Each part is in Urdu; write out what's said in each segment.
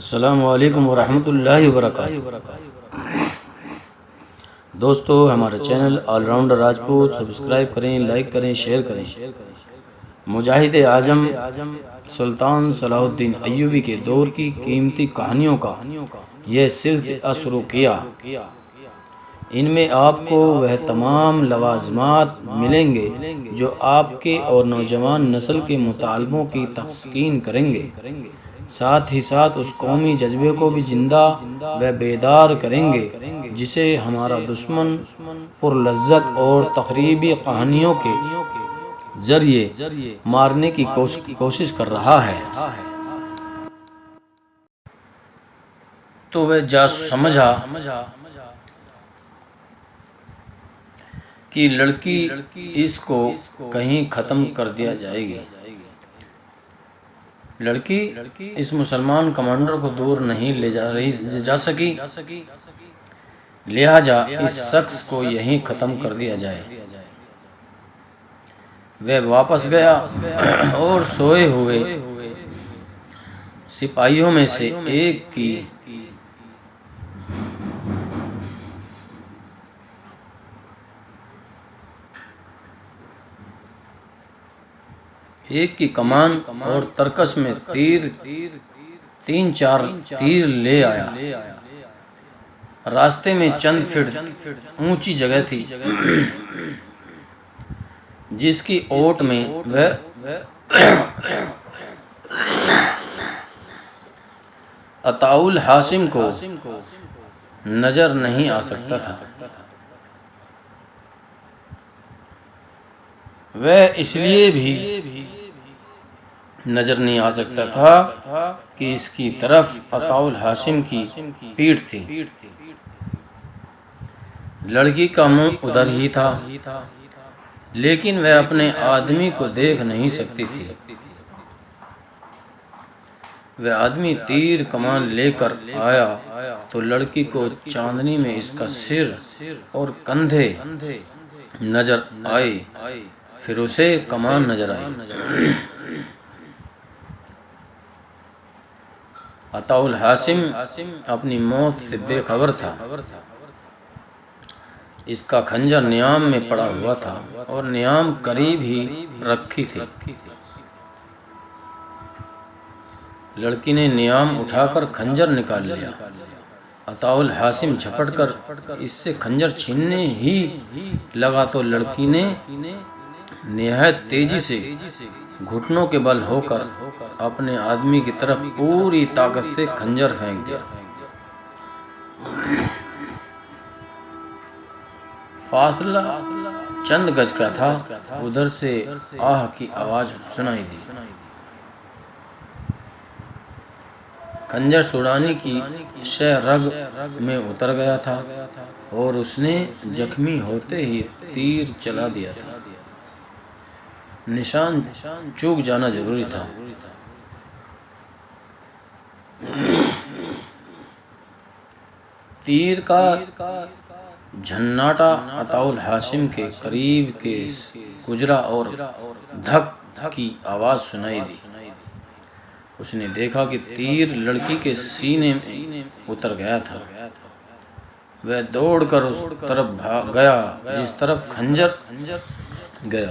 السلام علیکم ورحمۃ اللہ وبرکاتہ۔ دوستو، ہمارے channel all rounder Rajput subscribe کریں، لائک کریں، شیئر کریں۔ مجاہد اعظم سلطان صلاح الدین ایوبی کے دور کی قیمتی کہانیوں کا یہ سلسلہ شروع کیا۔ ان میں آپ کو وہ تمام لوازمات ملیں گے جو آپ کے اور نوجوان نسل کے مطالبوں کی تسکین کریں گے، ساتھ ہی ساتھ اس قومی جذبے کو بھی زندہ و بیدار کریں گے جسے ہمارا دشمن پرلذت اور تخریبی کہانیوں کے ذریعے مارنے کی کوشش کر رہا ہے۔ تو وہ سمجھا کہ لڑکی اس کو کہیں ختم کر دیا جائے گی۔ لڑکی اس مسلمان کمانڈر کو دور نہیں لے جا سکی، لہٰذا اس شخص کو یہیں ختم کر دیا جائے۔ وہ واپس گیا اور سوئے ہوئے سپاہیوں میں سے ایک کی کمان اور ترکش میں تین چار تیر لے آیا۔ راستے میں چند فٹ اونچی جگہ تھی جس کی اوٹ میں وہ عطاء الحاسم کو نظر نہیں آ سکتا تھا۔ وہ اس لیے بھی نظر نہیں آ سکتا تھا کہ اس کی طرف عطاء الحاسم کی پیٹھ تھی۔ لڑکی کا منہ ادھر ہی تھا، لیکن وہ اپنے آدمی کو دیکھ نہیں سکتی تھی۔ وہ آدمی تیر کمان لے کر آیا تو لڑکی کو چاندنی میں اس کا سر اور کندھے نظر آئے، پھر اسے کمان نظر آئی۔ عطاء الحاسم اپنی موت سے بے خبر تھا۔ اس کا خنجر نیام میں پڑا ہوا تھا اور نیام قریب ہی رکھی تھی۔ لڑکی نے نیام اٹھا کر خنجر نکال لیا۔ عطاء الحاسم جھپٹ کر اس سے خنجر چھیننے ہی لگا تو لڑکی نے نہایت تیزی سے گھٹنوں کے بل ہو کر اپنے آدمی کی طرف پوری طاقت سے خنجر پھینک دیا۔ فاصلہ چند گز کا تھا، ادھر سے آہ کی آواز سنائی دی۔ خنجر سوڑانی کی شہ رگ میں اتر گیا تھا اور اس نے زخمی ہوتے ہی تیر چلا دیا تھا۔ نشان چوک جانا ضروری تھا۔ تیر کا جھناٹا عطاء الحاسم کے قریب کے گزرا اور دھک کی آواز سنائی دی۔ اس نے دیکھا کہ تیر لڑکی کے سینے میں اتر گیا تھا۔ وہ دوڑ کر اس طرف بھاگ گیا جس طرف خنجر گیا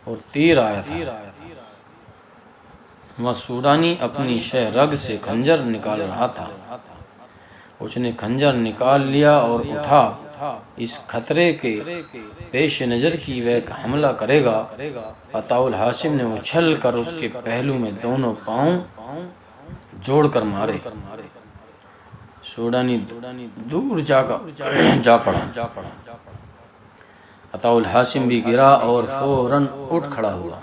اور تیر آیا تھا۔ وہ سوڈانی اپنی شہ رگ سے خنجر نکال رہا تھا۔ اس نے خنجر نکال لیا اور اٹھا۔ اس خطرے کے پیش نظر کی وہ ایک حملہ کرے گا۔ عطاء الحاسم نے اچھل کر اس کے پہلو میں دونوں پاؤں جوڑ کر مارے۔ سوڈانی دور جا پڑا۔ عطاء الحاسم بھی گرا اور فوراً اٹھ کھڑا ہوا۔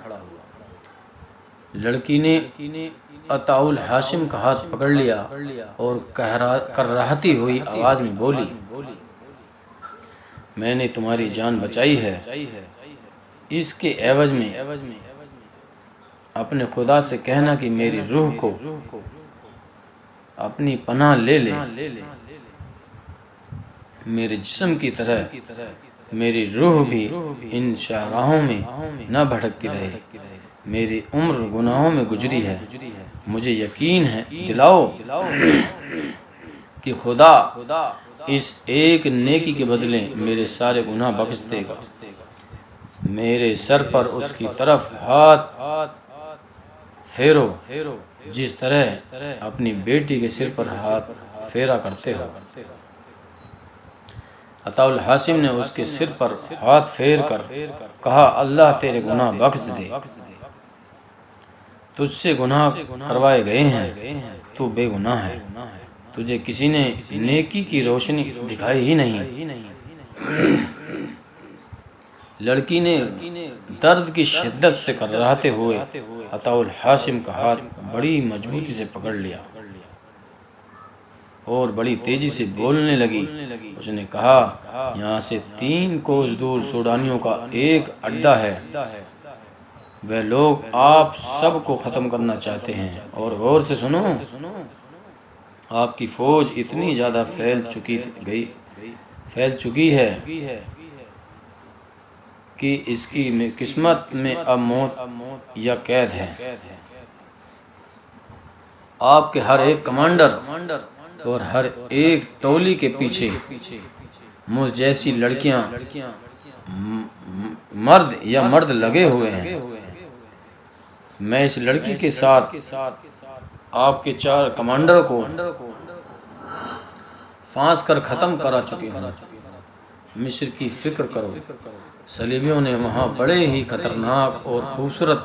لڑکی نے عطاء الحاسم کا ہاتھ پکڑ لیا اور کرہتی ہوئی آواز میں بولی، میں نے تمہاری جان بچائی ہے، اس کے عوض میں اپنے خدا سے کہنا کہ میری روح کو اپنی پناہ لے لے۔ میرے جسم کی طرح میری روح بھی ان شاہراہوں میں نہ بھٹکتی رہے۔ میری عمر گناہوں میں گزری ہے، مجھے یقین ہے دلاؤ کہ خدا اس ایک نیکی کے بدلے میرے سارے گناہ بخش دے گا۔ میرے سر پر اس کی طرف ہاتھ پھیرو جس طرح اپنی بیٹی کے سر پر ہاتھ پھیرا کرتے ہو۔ عطاء الحاسم نے اس کے سر پر ہاتھ پھیر کر کہا اللہ تیرے گناہ بخش دے، تجھ سے گناہ کروائے گئے ہیں، تو بے گناہ ہے، تجھے کسی نے نیکی کی روشنی دکھائی ہی نہیں۔ لڑکی نے درد کی شدت سے کراہتے ہوئے عطاء الحاسم کا ہاتھ بڑی مضبوطی سے پکڑ لیا اور بڑی تیزی سے بولنے لگی۔ اس نے کہا یہاں سے 3 کوس دور سوڈانیوں کا ایک اڈا ہے، وہ لوگ آپ سب کو ختم کرنا چاہتے ہیں، اور غور سے سنو، آپ کی فوج اتنی زیادہ پھیل چکی ہے کہ اس کی قسمت میں اب موت یا قید ہے۔ آپ کے ہر ایک کمانڈر اور ہر ایک ٹولی کے پیچھے مجھ جیسی لڑکیاں، مرد لگے ہوئے ہیں۔ میں اس لڑکی کے ساتھ آپ کے 4 کمانڈر کو پھانس کر ختم کرا چکی ہوں۔ مصر کی فکر کرو، صلیبیوں نے وہاں بڑے ہی خطرناک اور خوبصورت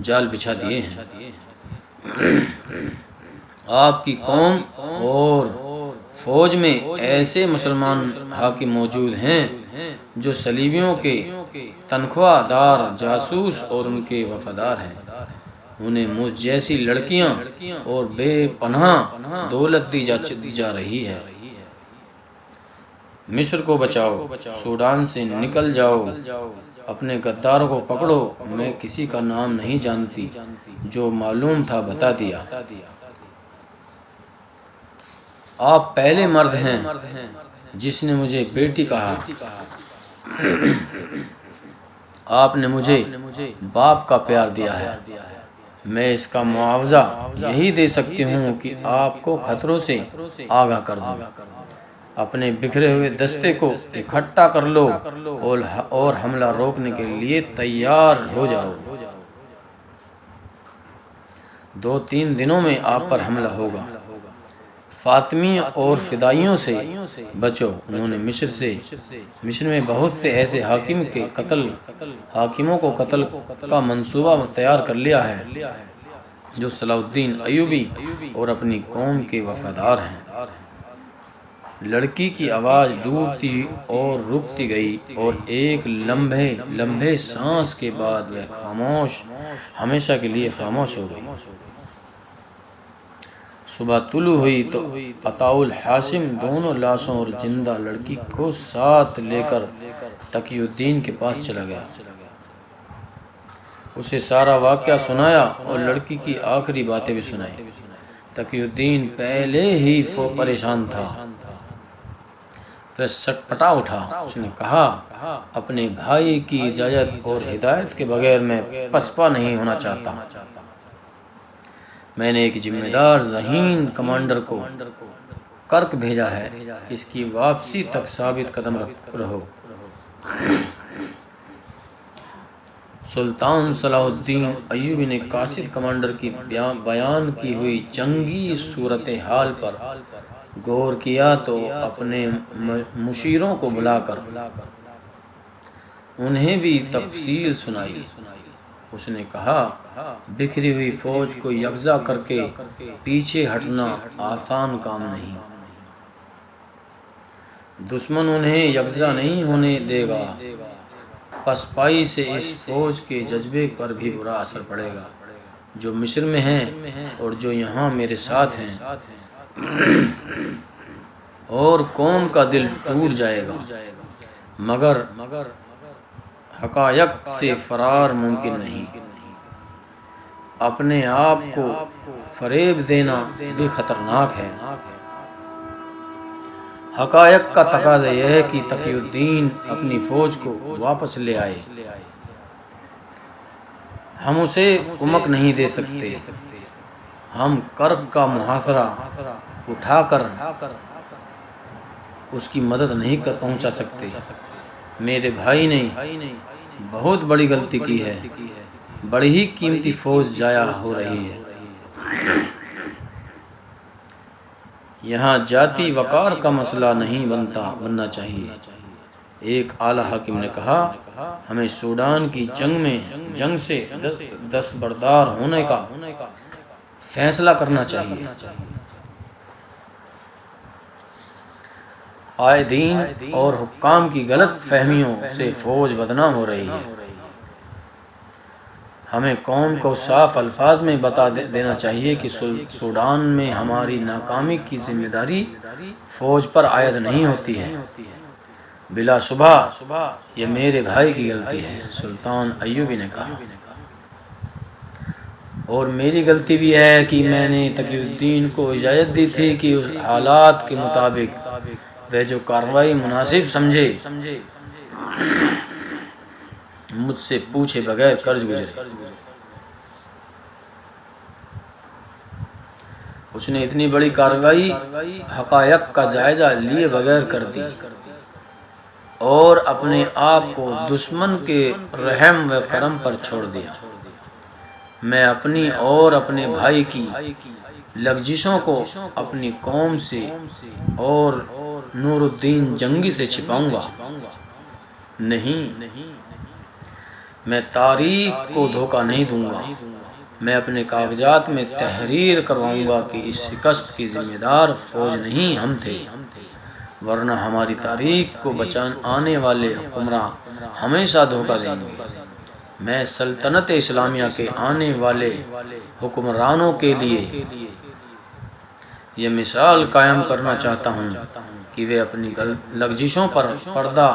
جال بچھا دیے ہیں۔ آپ کی قوم اور فوج میں ایسے مسلمان حاکم موجود ہیں جو صلیبیوں کے تنخواہ دار جاسوس اور ان کے وفادار ہیں۔ انہیں مجھ جیسی لڑکیاں اور بے پناہ دولت دی جا رہی ہے۔ مصر کو بچاؤ، سوڈان سے نکل جاؤ، اپنے غداروں کو پکڑو۔ میں کسی کا نام نہیں جانتی، جو معلوم تھا بتا دیا۔ آپ پہلے مرد ہیں جس نے مجھے بیٹی کہا۔ آپ نے مجھے باپ کا پیار دیا ہے۔ میں اس کا معاوضہ یہی دے سکتی ہوں کہ آپ کو خطروں سے آگاہ کر دوں۔ اپنے بکھرے ہوئے دستے کو اکٹھا کر لو اور حملہ روکنے کے لیے تیار ہو جاؤ۔ 2-3 دنوں میں آپ پر حملہ ہوگا۔ فاطمی اور فدائیوں سے بچو۔ انہوں نے مصر میں بہت سے ایسے حاکموں کو قتل کا منصوبہ تیار کر لیا ہے جو صلاح الدین ایوبی اور اپنی قوم کے وفادار ہیں۔ لڑکی کی آواز ڈوبتی اور رکتی گئی اور ایک لمبے سانس کے بعد وہ ہمیشہ کے لیے خاموش ہو گئی۔ صبح طلوع ہوئی تو عطاء الحاسم دونوں لاشوں اور زندہ لڑکی کو ساتھ لے کر تقی الدین کے پاس چلا گیا۔ اسے سارا واقعہ سنایا اور لڑکی کی آخری باتیں بھی سنائی۔ تقی الدین پہلے ہی پریشان تھا، پھر سٹپٹا اٹھا۔ اس نے کہا اپنے بھائی کی اجازت اور ہدایت کے بغیر میں پسپا نہیں ہونا چاہتا۔ میں نے ایک ذمہ دار ذہین کمانڈر کو کرک بھیجا ہے، اس کی واپسی تک ثابت قدم رہو۔ سلطان صلاح الدین ایوبی نے قاصد کمانڈر کی بیان کی ہوئی جنگی صورتحال پر غور کیا تو اپنے مشیروں کو بلا کر انہیں بھی تفصیل سنائی۔ اس نے کہا بکھری ہوئی فوج کو یکجا کر کے پیچھے ہٹنا آسان کام نہیں۔ دشمن انہیں یکجا نہیں ہونے دے گا، پسپائی سے اس فوج کے جذبے پر بھی برا اثر پڑے گا جو مصر میں ہیں اور جو یہاں میرے ساتھ ہیں، اور قوم کا دل ٹوٹ جائے گا، مگر حقائق سے فرار ممکن نہیں۔ اپنے آپ کو فریب دینا بھی خطرناک ہے۔ حقائق کا تقاضا یہ ہے کہ تقی الدین اپنی فوج کو واپس لے آئے۔ ہم اسے کمک نہیں دے سکتے، ہم کرب کا محاصرہ اٹھا کر اس کی مدد نہیں کر پہنچا سکتے۔ میرے بھائی نے بہت بڑی غلطی کی ہے، بڑی ہی قیمتی فوج ضائع ہو رہی ہے۔ یہاں ذاتی وقار کا مسئلہ نہیں بننا چاہیے۔ ایک اعلیٰ حاکم نے کہا، ہمیں سوڈان کی جنگ سے دستبردار ہونے کا فیصلہ کرنا چاہیے۔ قائدین اور حکام کی غلط فہمیوں سے فوج بدنام ہو رہی ہے۔ ہمیں قوم کو صاف الفاظ میں بتا دینا چاہیے کہ سوڈان میں ہماری ناکامی کی ذمہ داری فوج پر عائد نہیں ہوتی ہے۔ بلا شبہ یہ میرے بھائی کی غلطی ہے، سلطان ایوبی نے کہا، اور میری غلطی بھی ہے کہ میں نے تقی الدین کو اجازت دی تھی کہ اس حالات کے مطابق وہ جو کارروائی مناسب سمجھے مجھ سے پوچھے بغیر کرج گزرے۔ اس نے اتنی بڑی کارروائی حقائق کا جائزہ لیے بغیر کر دی اور اپنے آپ کو دشمن کے رحم و کرم پر چھوڑ دیا۔ میں اپنی اور اپنے بھائی کی لغزشوں کو اپنی قوم سے اور نور الدین جنگی سے چھپاؤں گا نہیں، میں تاریخ کو دھوکہ نہیں دوں گا۔ میں اپنے کاغذات میں تحریر کرواؤں گا کہ اس شکست کی ذمہ دار فوج نہیں ہم تھے، ورنہ ہماری تاریخ کو آنے والے حکمراں ہمیشہ دھوکہ دیں گے۔ میں سلطنت اسلامیہ کے آنے والے حکمرانوں کے لیے یہ مثال قائم کرنا چاہتا ہوں کہ وہ اپنی لغزشوں پر پردہ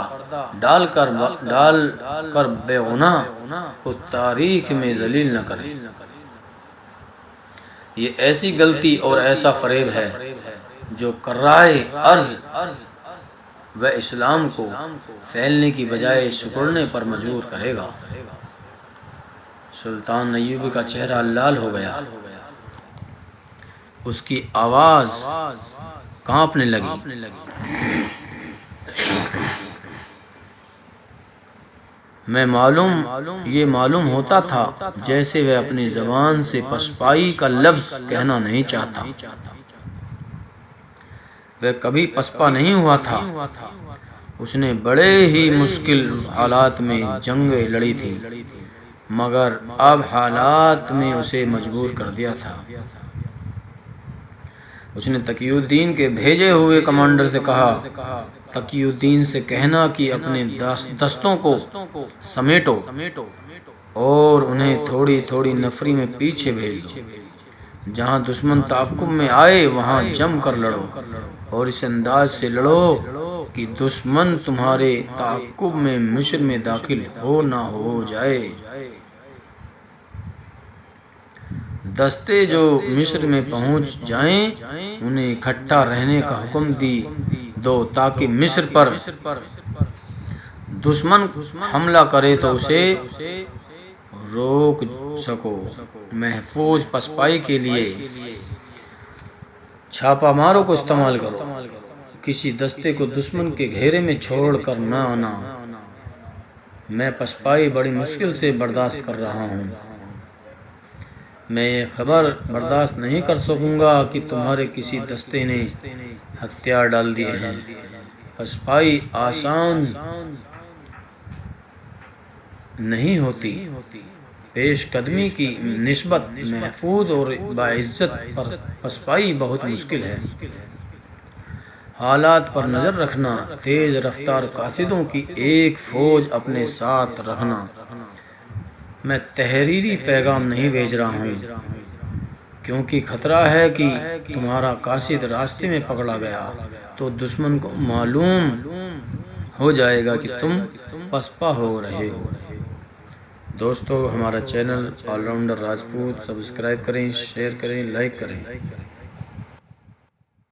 ڈال کر بے گناہ کو تاریخ میں ذلیل نہ کریں۔ یہ ایسی غلطی اور ایسا فریب ہے جو کرائے ارض و اسلام کو پھیلنے کی بجائے سکڑنے پر مجبور کرے گا۔ سلطان ایوبی کا چہرہ لال ہو گیا، اس کی آواز کانپنے لگی۔ یہ معلوم ہوتا تھا جیسے وہ اپنی زبان سے پسپائی کا لفظ کہنا نہیں چاہتا۔ وہ کبھی پسپا نہیں ہوا تھا۔ اس نے بڑے ہی مشکل حالات میں جنگیں لڑی تھی، مگر اب حالات نے اسے مجبور کر دیا تھا۔ اس نے تقی الدین کے بھیجے ہوئے کمانڈر سے کہا، تقی الدین سے کہنا کہ اپنے دستوں کو سمیٹو اور انہیں تھوڑی تھوڑی نفری میں پیچھے بھیج دو۔ جہاں دشمن تعاقب میں آئے وہاں جم کر لڑو، اور اس انداز سے لڑو کہ دشمن تمہارے تعاقب میں مصر میں داخل ہو نہ ہو جائے۔ دستے جو مصر میں پہنچ جائیں انہیں اکٹھا رہنے کا حکم دو تاکہ مصر پر دشمن حملہ کرے تو اسے روک سکو۔ محفوظ پسپائی کے لیے چھاپا ماروں کو استعمال کرو، کسی دستے کو دشمن کے گھیرے میں چھوڑ کر نہ آنا۔ میں پسپائی بڑی مشکل سے برداشت کر رہا ہوں۔ میں یہ خبر برداشت نہیں کر سکوں گا کہ تمہارے کسی دستے نے ہتھیار ڈال دیے ہیں۔ پسپائی آسان نہیں ہوتی، پیش قدمی کی نسبت محفوظ اور باعزت پر پسپائی بہت مشکل ہے۔ حالات پر نظر رکھنا، تیز رفتار قاصدوں کی ایک فوج اپنے ساتھ رکھنا۔ میں تحریری پیغام نہیں بھیج رہا ہوں کیونکہ خطرہ ہے کہ تمہارا قاصد راستے میں پکڑا گیا تو دشمن کو معلوم ہو جائے گا کہ تم پسپا ہو رہے ہو۔ دوستو، ہمارا channel all rounder Rajput subscribe کریں، شیئر کریں، لائک کریں۔